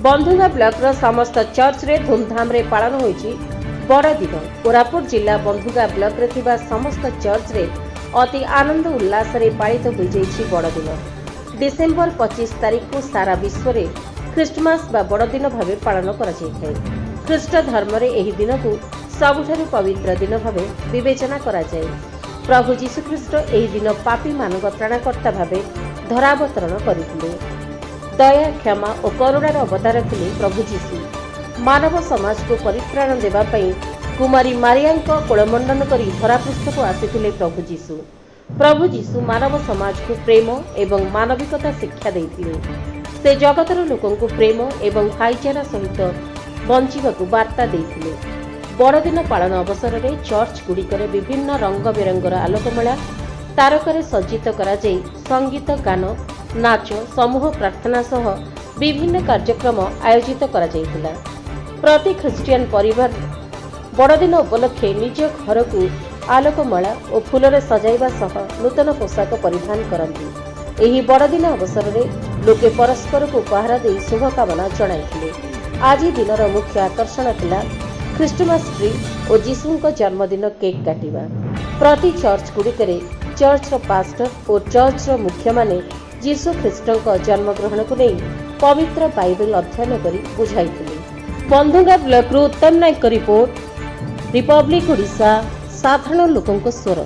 बंधुगा block समस्त church रे धूमधाम रे पालन होईची बड़ दिन। कोरापुट जिला बंधुगा ब्लॉक रे थिबा समस्त चर्च रे अति आनंद उल्लास रे पालित होई जाईची बड़ दिन। डिसेंबर 25 तारीख को सारा विश्व रे ख्रिस्टमास बा बड़ दिन भावे पालन करा जाय। ख्रिस्ट धर्म रे एही दिन को सबुठारु पवित्र दिन भावे विवेचना करा जाय। प्रभु जीशु ख्रिस्ट एही दिन पापी मानव त्राणकर्ता भावे धरावतरण करथिले। दया क्षमा और करुणार अवतार थिले प्रभु जीशु। मानव समाज को परित्राण देवा पई कुमारी मारिया कोलमंडन करी धरापृष्ठ को आसीथिले प्रभु जीशु। प्रभु जीशु मानव समाज को प्रेम एवं मानविकता शिक्षा देथिले। से जगतर लोकों को प्रेम एवं भाईचारा सहित बंचिबाकू वार्ता देथिले। बड़ दिन पालन अवसर में चर्च गुड़िकर विभिन्न रंग बेरंगर आलोकमेला तारकरे सज्जित करा जाई संगीत गान नाच समूह प्रार्थना सह विभिन्न कार्यक्रम आयोजित करा जायतिला। प्रति ख्रिस्टियन परिवार बड़दिन उपलक्षे निज घर को आलोकमाला और फूल सजाइबा सह नूतन पोशाक परिधान करती। एही बड़दिन अवसर में लोके परस्पर को उपहार दे शुभकामना जणाइथिले। आज दिनर मुख्य आकर्षण थिला ख्रिस्टमास ट्री और जीशुଙ୍କ जन्मदिन केक काटिबा। प्रति चर्च गुड़िकरे चर्च पास्टर और चर्च मुख्य माने जीशु ख्रिस्टଙ୍କ जन्मग्रहण को नहीं पवित्र बाइबल अध्ययन करी बुझाइथिले। बंधुगा ब्लॉक उत्तम नायक रिपोर्ट, रिपब्लिक ओडिशा, साधारण लोकଙ୍କ स्वर।